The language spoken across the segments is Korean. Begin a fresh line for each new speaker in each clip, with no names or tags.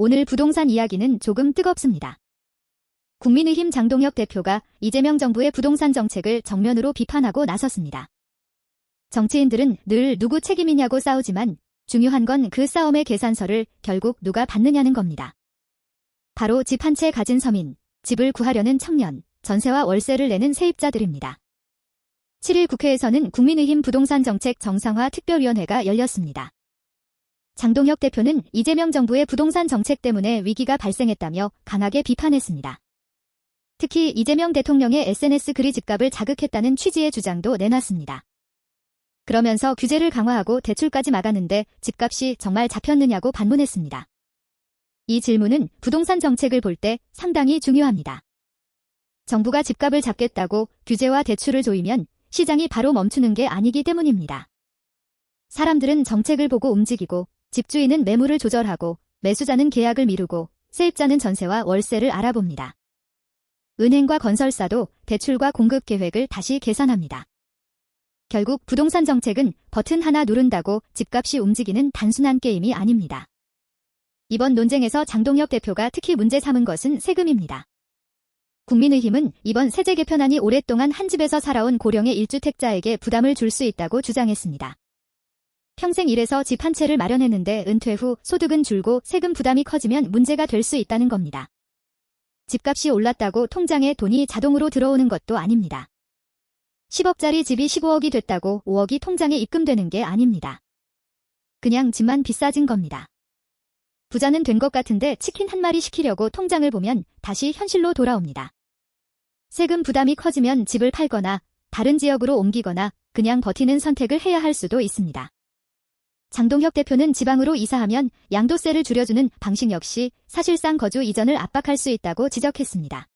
오늘 부동산 이야기는 조금 뜨겁습니다. 국민의힘 장동혁 대표가 이재명 정부의 부동산 정책을 정면으로 비판하고 나섰습니다. 정치인들은 늘 누구 책임이냐고 싸우지만 중요한 건 그 싸움의 계산서를 결국 누가 받느냐는 겁니다. 바로 집 한 채 가진 서민, 집을 구하려는 청년, 전세와 월세를 내는 세입자들입니다. 7일 국회에서는 국민의힘 부동산 정책 정상화 특별위원회가 열렸습니다. 장동혁 대표는 이재명 정부의 부동산 정책 때문에 위기가 발생했다며 강하게 비판했습니다. 특히 이재명 대통령의 SNS 글이 집값을 자극했다는 취지의 주장도 내놨습니다. 그러면서 규제를 강화하고 대출까지 막았는데 집값이 정말 잡혔느냐고 반문했습니다. 이 질문은 부동산 정책을 볼 때 상당히 중요합니다. 정부가 집값을 잡겠다고 규제와 대출을 조이면 시장이 바로 멈추는 게 아니기 때문입니다. 사람들은 정책을 보고 움직이고 집주인은 매물을 조절하고 매수자는 계약을 미루고 세입자는 전세와 월세를 알아봅니다. 은행과 건설사도 대출과 공급 계획을 다시 계산합니다. 결국 부동산 정책은 버튼 하나 누른다고 집값이 움직이는 단순한 게임이 아닙니다. 이번 논쟁에서 장동혁 대표가 특히 문제 삼은 것은 세금입니다. 국민의힘은 이번 세제 개편안이 오랫동안 한 집에서 살아온 고령의 1주택자에게 부담을 줄 수 있다고 주장했습니다. 평생 일해서 집 한 채를 마련했는데 은퇴 후 소득은 줄고 세금 부담이 커지면 문제가 될 수 있다는 겁니다. 집값이 올랐다고 통장에 돈이 자동으로 들어오는 것도 아닙니다. 10억짜리 집이 15억이 됐다고 5억이 통장에 입금되는 게 아닙니다. 그냥 집만 비싸진 겁니다. 부자는 된 것 같은데 치킨 한 마리 시키려고 통장을 보면 다시 현실로 돌아옵니다. 세금 부담이 커지면 집을 팔거나 다른 지역으로 옮기거나 그냥 버티는 선택을 해야 할 수도 있습니다. 장동혁 대표는 지방으로 이사하면 양도세를 줄여주는 방식 역시 사실상 거주 이전을 압박할 수 있다고 지적했습니다.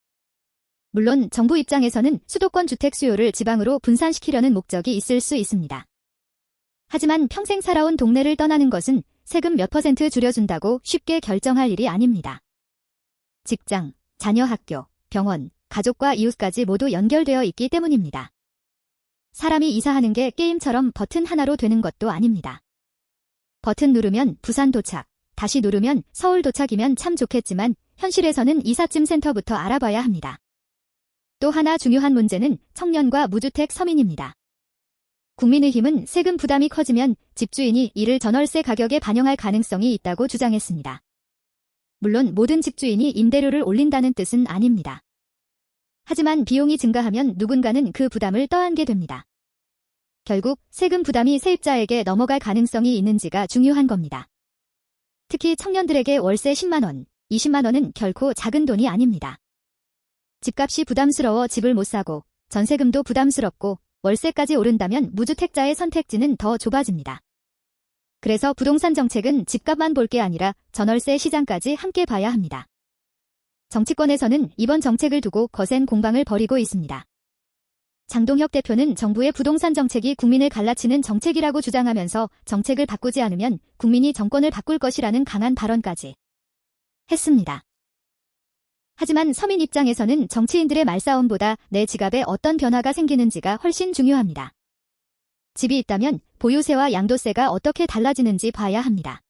물론 정부 입장에서는 수도권 주택 수요를 지방으로 분산시키려는 목적이 있을 수 있습니다. 하지만 평생 살아온 동네를 떠나는 것은 세금 몇 % 줄여준다고 쉽게 결정할 일이 아닙니다. 직장, 자녀 학교, 병원, 가족과 이웃까지 모두 연결되어 있기 때문입니다. 사람이 이사하는 게 게임처럼 버튼 하나로 되는 것도 아닙니다. 버튼 누르면 부산 도착, 다시 누르면 서울 도착이면 참 좋겠지만 현실에서는 이삿짐 센터부터 알아봐야 합니다. 또 하나 중요한 문제는 청년과 무주택 서민입니다. 국민의힘은 세금 부담이 커지면 집주인이 이를 전월세 가격에 반영할 가능성이 있다고 주장했습니다. 물론 모든 집주인이 임대료를 올린다는 뜻은 아닙니다. 하지만 비용이 증가하면 누군가는 그 부담을 떠안게 됩니다. 결국 세금 부담이 세입자에게 넘어갈 가능성이 있는지가 중요한 겁니다. 특히 청년들에게 월세 10만 원, 20만 원은 결코 작은 돈이 아닙니다. 집값이 부담스러워 집을 못 사고 전세금도 부담스럽고 월세까지 오른다면 무주택자의 선택지는 더 좁아집니다. 그래서 부동산 정책은 집값만 볼 게 아니라 전월세 시장까지 함께 봐야 합니다. 정치권에서는 이번 정책을 두고 거센 공방을 벌이고 있습니다. 장동혁 대표는 정부의 부동산 정책이 국민을 갈라치는 정책이라고 주장하면서 정책을 바꾸지 않으면 국민이 정권을 바꿀 것이라는 강한 발언까지 했습니다. 하지만 서민 입장에서는 정치인들의 말싸움보다 내 지갑에 어떤 변화가 생기는지가 훨씬 중요합니다. 집이 있다면 보유세와 양도세가 어떻게 달라지는지 봐야 합니다.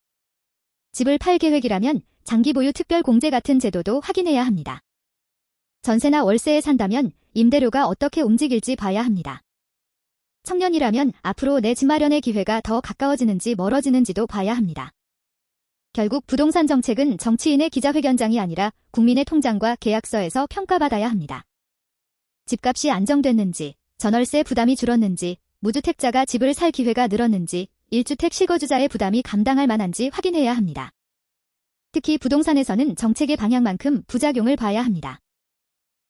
집을 팔 계획이라면 장기 보유 특별 공제 같은 제도도 확인해야 합니다. 전세나 월세에 산다면 임대료가 어떻게 움직일지 봐야 합니다. 청년이라면 앞으로 내 집 마련의 기회가 더 가까워지는지 멀어지는지도 봐야 합니다. 결국 부동산 정책은 정치인의 기자회견장이 아니라 국민의 통장과 계약서에서 평가받아야 합니다. 집값이 안정됐는지, 전월세 부담이 줄었는지, 무주택자가 집을 살 기회가 늘었는지, 1주택 실거주자의 부담이 감당할 만한지 확인해야 합니다. 특히 부동산에서는 정책의 방향만큼 부작용을 봐야 합니다.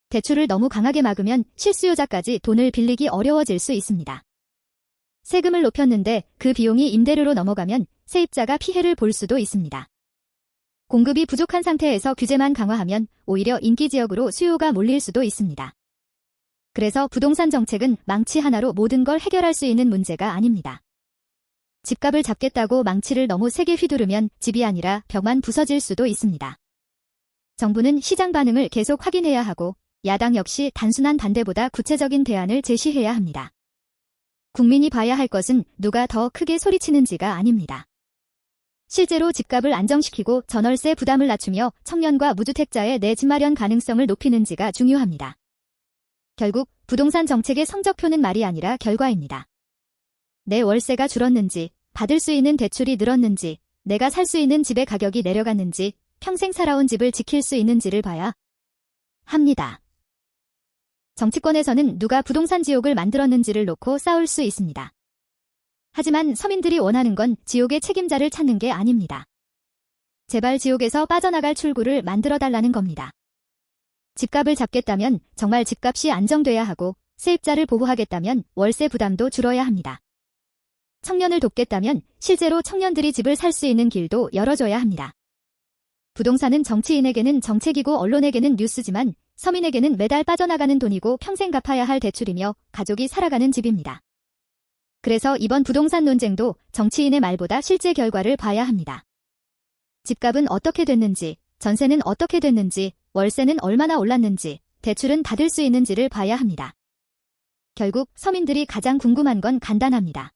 대출을 너무 강하게 막으면 실수요자까지 돈을 빌리기 어려워질 수 있습니다. 세금을 높였는데 그 비용이 임대료로 넘어가면 세입자가 피해를 볼 수도 있습니다. 공급이 부족한 상태에서 규제만 강화하면 오히려 인기지역으로 수요가 몰릴 수도 있습니다. 그래서 부동산 정책은 망치 하나로 모든 걸 해결할 수 있는 문제가 아닙니다. 집값을 잡겠다고 망치를 너무 세게 휘두르면 집이 아니라 벽만 부서질 수도 있습니다. 정부는 시장 반응을 계속 확인해야 하고 야당 역시 단순한 반대보다 구체적인 대안을 제시해야 합니다. 국민이 봐야 할 것은 누가 더 크게 소리치는지가 아닙니다. 실제로 집값을 안정시키고 전월세 부담을 낮추며 청년과 무주택자의 내 집 마련 가능성을 높이는지가 중요합니다. 결국 부동산 정책의 성적표는 말이 아니라 결과입니다. 내 월세가 줄었는지, 받을 수 있는 대출이 늘었는지, 내가 살 수 있는 집의 가격이 내려갔는지, 평생 살아온 집을 지킬 수 있는지를 봐야 합니다. 정치권에서는 누가 부동산 지옥을 만들었는지를 놓고 싸울 수 있습니다. 하지만 서민들이 원하는 건 지옥의 책임자를 찾는 게 아닙니다. 제발 지옥에서 빠져나갈 출구를 만들어달라는 겁니다. 집값을 잡겠다면 정말 집값이 안정돼야 하고, 세입자를 보호하겠다면 월세 부담도 줄어야 합니다. 청년을 돕겠다면 실제로 청년들이 집을 살 수 있는 길도 열어줘야 합니다. 부동산은 정치인에게는 정책이고 언론에게는 뉴스지만 서민에게는 매달 빠져나가는 돈이고 평생 갚아야 할 대출이며 가족이 살아가는 집입니다. 그래서 이번 부동산 논쟁도 정치인의 말보다 실제 결과를 봐야 합니다. 집값은 어떻게 됐는지, 전세는 어떻게 됐는지, 월세는 얼마나 올랐는지, 대출은 받을 수 있는지를 봐야 합니다. 결국 서민들이 가장 궁금한 건 간단합니다.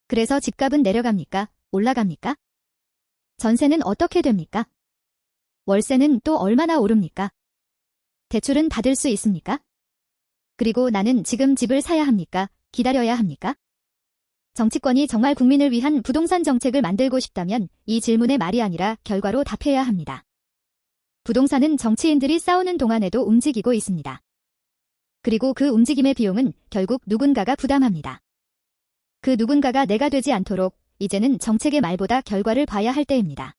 그래서 집값은 내려갑니까? 올라갑니까? 전세는 어떻게 됩니까? 월세는 또 얼마나 오릅니까? 대출은 받을 수 있습니까? 그리고 나는 지금 집을 사야 합니까? 기다려야 합니까? 정치권이 정말 국민을 위한 부동산 정책을 만들고 싶다면 이 질문의 말이 아니라 결과로 답해야 합니다. 부동산은 정치인들이 싸우는 동안에도 움직이고 있습니다. 그리고 그 움직임의 비용은 결국 누군가가 부담합니다. 그 누군가가 내가 되지 않도록 이제는 정책의 말보다 결과를 봐야 할 때입니다.